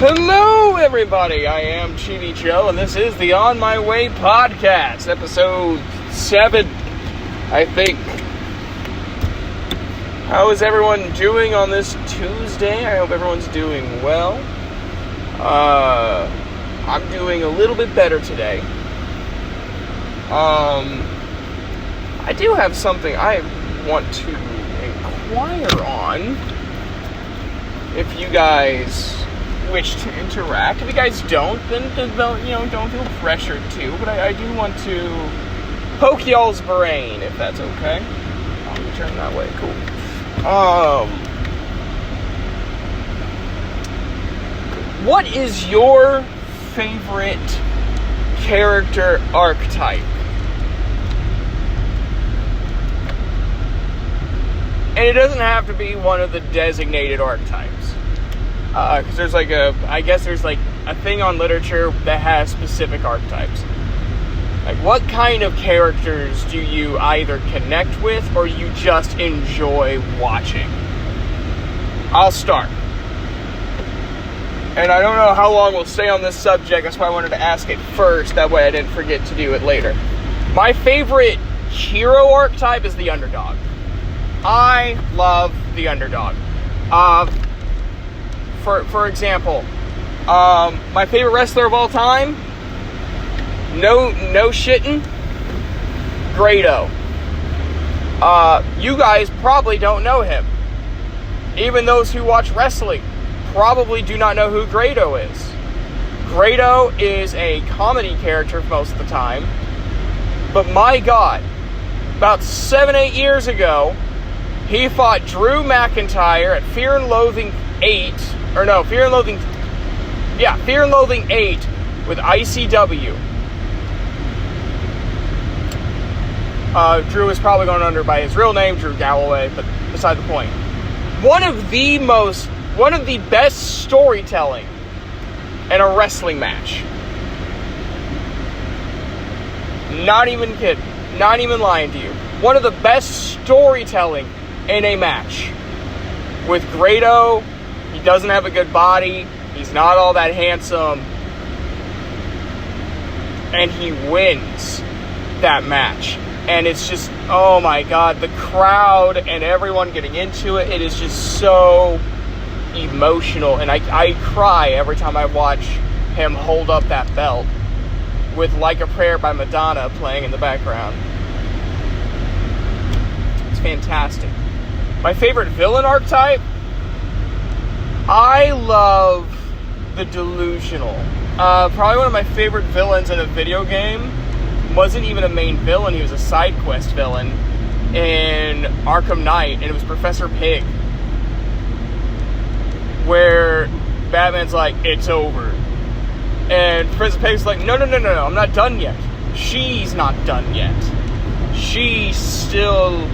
Hello, everybody. I am Chibi Joe, and this is the On My Way podcast, episode 7, I think. How is everyone doing on this Tuesday? I hope everyone's doing well. I'm doing a little bit better today. I do have something I want to inquire on. If you guys wish to interact. If you guys don't, then don't feel pressured to. But I do want to poke y'all's brain, if that's okay. Let me turn that way. Cool. What is your favorite character archetype? And it doesn't have to be one of the designated archetypes. Because there's there's a thing on literature that has specific archetypes. Like, what kind of characters do you either connect with or you just enjoy watching? I'll start. And I don't know how long we'll stay on this subject, that's why I wanted to ask it first, that way I didn't forget to do it later. My favorite hero archetype is the underdog. I love the underdog. For example, my favorite wrestler of all time, no shitting, Grado. You guys probably don't know him. Even those who watch wrestling probably do not know who Grado is. Grado is a comedy character most of the time, but my God, about 7-8 years ago, he fought Drew McIntyre at Fear and Loathing 8 with ICW. Drew is probably going under by his real name, Drew Galloway, but beside the point. One of the best storytelling in a wrestling match. Not even kidding. Not even lying to you. One of the best storytelling in a match. With Grado, he doesn't have a good body. He's not all that handsome. And he wins that match. And it's just, oh my God, the crowd and everyone getting into it, it is just so emotional. And I cry every time I watch him hold up that belt with Like a Prayer by Madonna playing in the background. It's fantastic. My favorite villain archetype? I love the delusional. Probably one of my favorite villains in a video game wasn't even a main villain, he was a side quest villain in Arkham Knight, and it was Professor Pig. Where Batman's like, it's over. And Professor Pig's like, no, I'm not done yet. She's not done yet. She still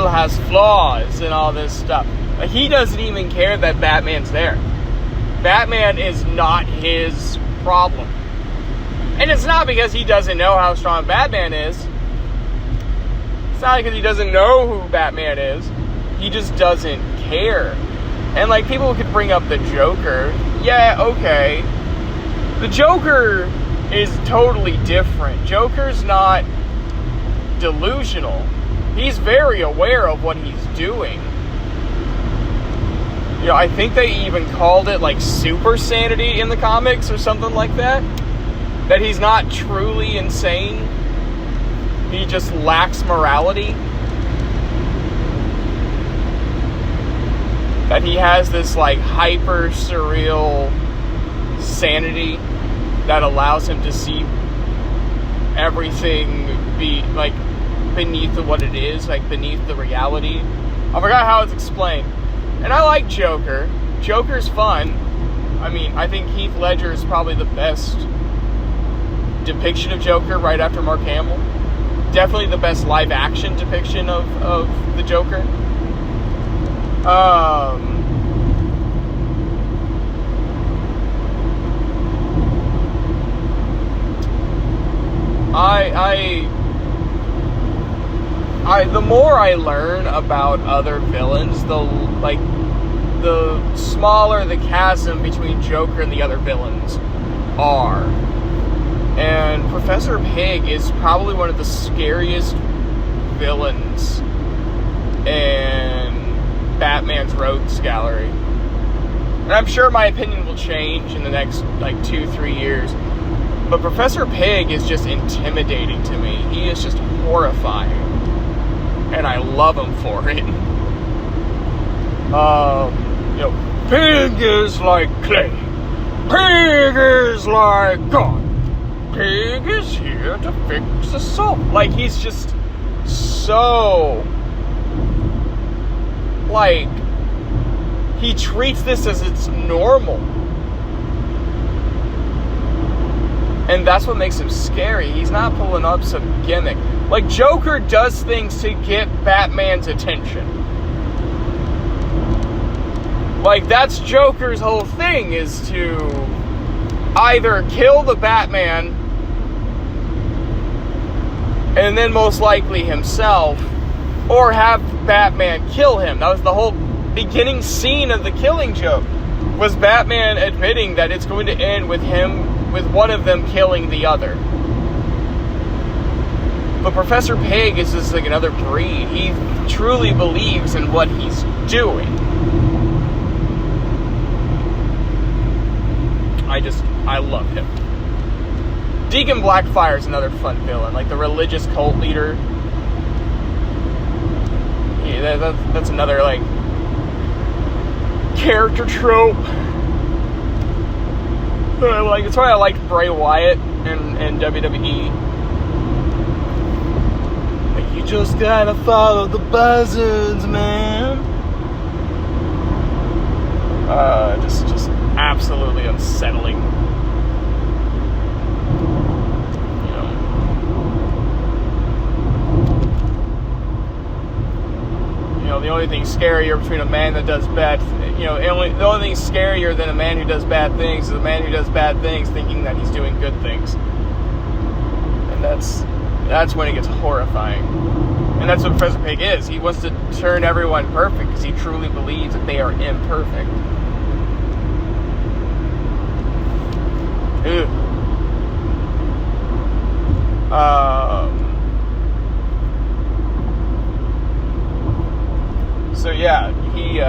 has flaws and all this stuff. Like, he doesn't even care that Batman's there. Batman is not his problem. And it's not because he doesn't know how strong Batman is. It's not because he doesn't know who Batman is. He just doesn't care. And, like, people could bring up the Joker. Yeah, okay. The Joker is totally different. Joker's not delusional. He's very aware of what he's doing. You know, I think they even called it, like, super sanity in the comics or something like that. That he's not truly insane. He just lacks morality. That he has this, like, hyper surreal sanity that allows him to see everything beneath what it is, like beneath the reality. I forgot how it's explained. And I like Joker. Joker's fun. I mean, I think Heath Ledger is probably the best depiction of Joker right after Mark Hamill. Definitely the best live action depiction of the Joker. the more I learn about other villains, the smaller the chasm between Joker and the other villains are. And Professor Pig is probably one of the scariest villains in Batman's Rogues Gallery. And I'm sure my opinion will change in the next, 2-3 years. But Professor Pig is just intimidating to me. He is just horrifying. And I love him for it. Pig is like clay. Pig is like God. Pig is here to fix the soul. Like, he's just so... he treats this as it's normal. And that's what makes him scary. He's not pulling up some gimmick. Like, Joker does things to get Batman's attention. Like, that's Joker's whole thing, is to either kill the Batman, and then most likely himself, or have Batman kill him. That was the whole beginning scene of The Killing Joke, was Batman admitting that it's going to end with one of them killing the other. But Professor Pig is just like another breed. He truly believes in what he's doing. I love him. Deacon Blackfire is another fun villain, like the religious cult leader. Yeah, that's another, character trope. That's why I liked Bray Wyatt in WWE. You just gotta follow the buzzards, man. Just absolutely unsettling. The only thing scarier between a man that does bad, the only thing scarier than a man who does bad things is a man who does bad things thinking that he's doing good things. And that's when it gets horrifying. And that's what Professor Pig is. He wants to turn everyone perfect because he truly believes that they are imperfect. Ew. So yeah, he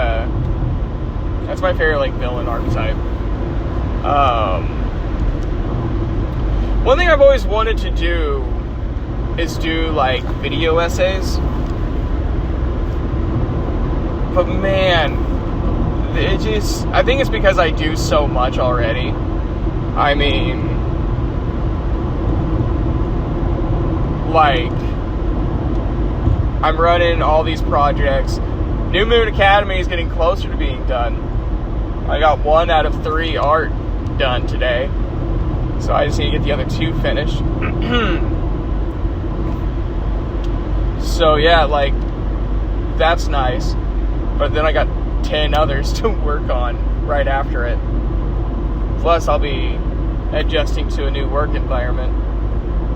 that's my favorite villain archetype. One thing I've always wanted to do is do video essays. But man, I think it's because I do so much already. I mean, I'm running all these projects. New Moon Academy is getting closer to being done. I got 1 out of 3 art done today. So I just need to get the other 2 finished. So yeah, that's nice. But then I got 10 others to work on right after it. Plus I'll be adjusting to a new work environment.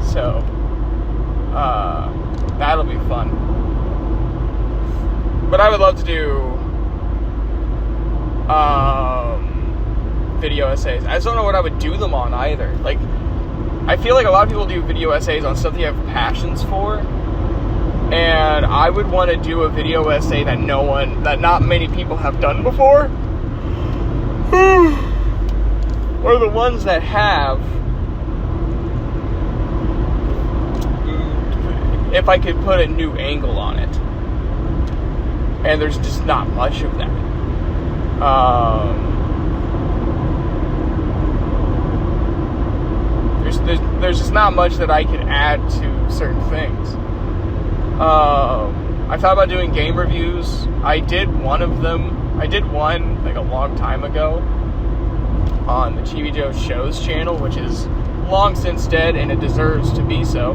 So, that'll be fun. But I would love to do video essays. I just don't know what I would do them on either. I feel like a lot of people do video essays on stuff they have passions for, and I would want to do a video essay that not many people have done before, or the ones that have, if I could put a new angle on it. And there's just not much of that. There's just not much that I can add to certain things. I thought about doing game reviews. I did one of them. I did one a long time ago on the TV Joe Shows channel, which is long since dead, and it deserves to be so.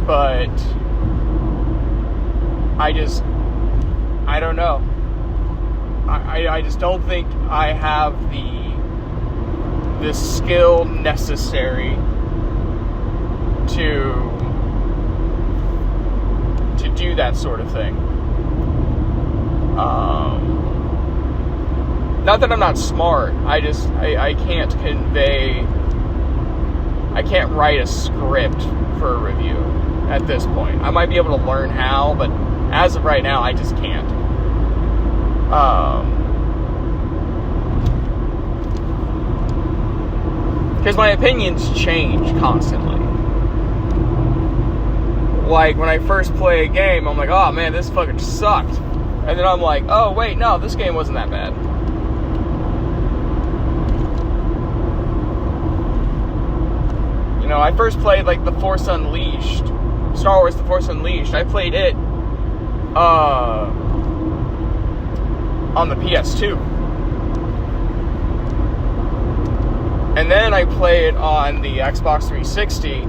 But I don't know. I just don't think I have the skill necessary to to do that sort of thing. Not that I'm not smart, I can't write a script for a review at this point. I might be able to learn how, but as of right now, I just can't. Because my opinions change constantly. Like, when I first play a game, I'm like, oh man, this fucking sucked. And then I'm like, oh wait, no, this game wasn't that bad. You know, I first played, like, The Force Unleashed. Star Wars The Force Unleashed. I played it, on the PS2. And then I played on the Xbox 360.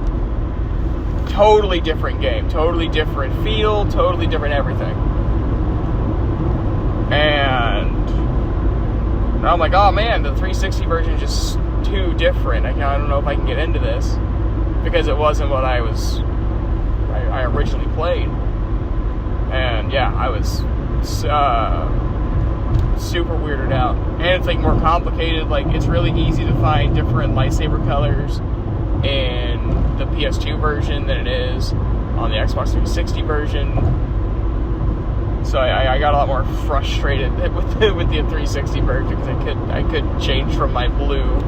Totally different game. Totally different feel. Totally different everything. And I'm like, oh man, the 360 version is just too different. I don't know if I can get into this. Because it wasn't what I originally played. And yeah, I was super weirded out. And it's like more complicated. Like, it's really easy to find different lightsaber colors in the PS2 version than it is on the Xbox 360 version. So I got a lot more frustrated with the 360 version because I could change from my blue.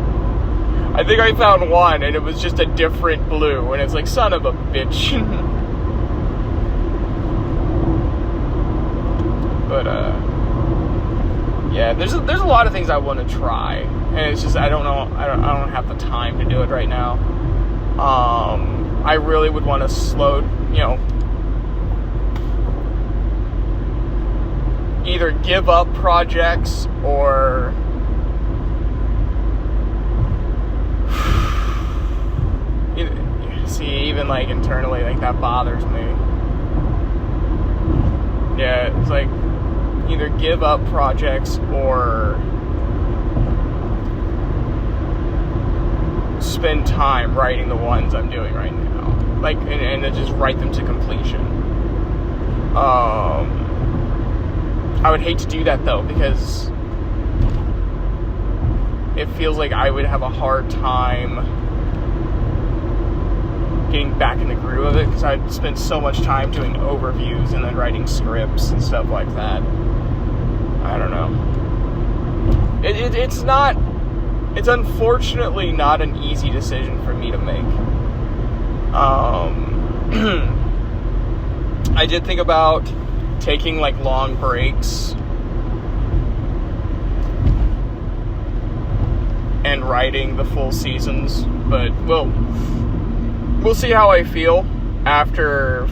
I think I found one and it was just a different blue, and it's like, son of a bitch. But yeah, there's a lot of things I want to try, and it's just I don't know, I don't have the time to do it right now. I really would want to either give up projects or see, even like internally, like that bothers me. Yeah, it's like either give up projects or spend time writing the ones I'm doing right now, like, and just write them to completion. I would hate to do that though, because it feels like I would have a hard time getting back in the groove of it, because I'd spend so much time doing overviews and then writing scripts and stuff like that. I don't know. It's unfortunately not an easy decision for me to make. I did think about taking like long breaks and writing the full seasons, but we'll see how I feel after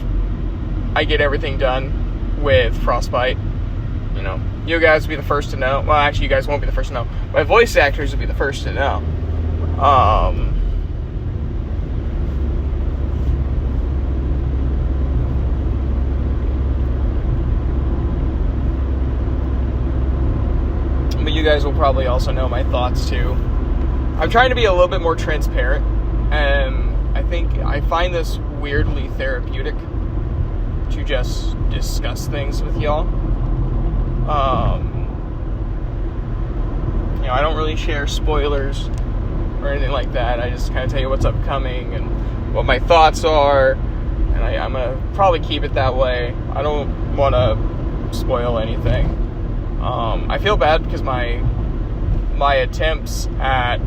I get everything done with Frostbite. You know, you guys will be the first to know. Well, actually, you guys won't be the first to know. My voice actors will be the first to know. But you guys will probably also know my thoughts too. I'm trying to be a little bit more transparent, and I think I find this weirdly therapeutic to just discuss things with y'all. You know, I don't really share spoilers or anything like that. I just kind of tell you what's upcoming and what my thoughts are, and I'm gonna probably keep it that way. I don't want to spoil anything. I feel bad because my attempts at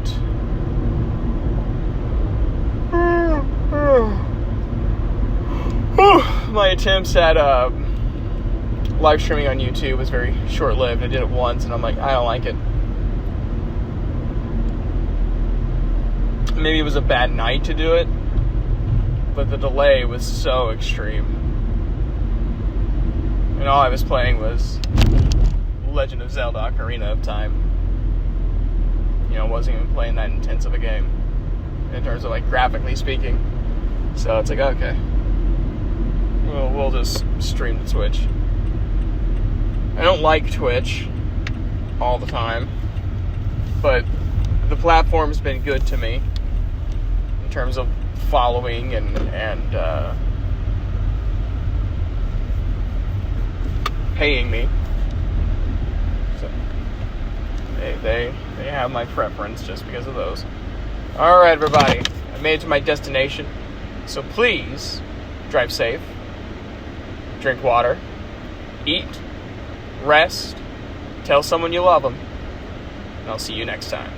live streaming on YouTube was very short-lived. I did it once and I'm like, I don't like it. Maybe it was a bad night to do it, but the delay was so extreme. And all I was playing was Legend of Zelda Ocarina of Time. You know, wasn't even playing that intense of a game in terms of like graphically speaking. So it's like, okay, we'll just stream to Twitch. I don't like Twitch all the time, but the platform's been good to me in terms of following and paying me. So they have my preference just because of those. All right, everybody, I made it to my destination. So please drive safe, drink water, eat, rest, tell someone you love them, and I'll see you next time.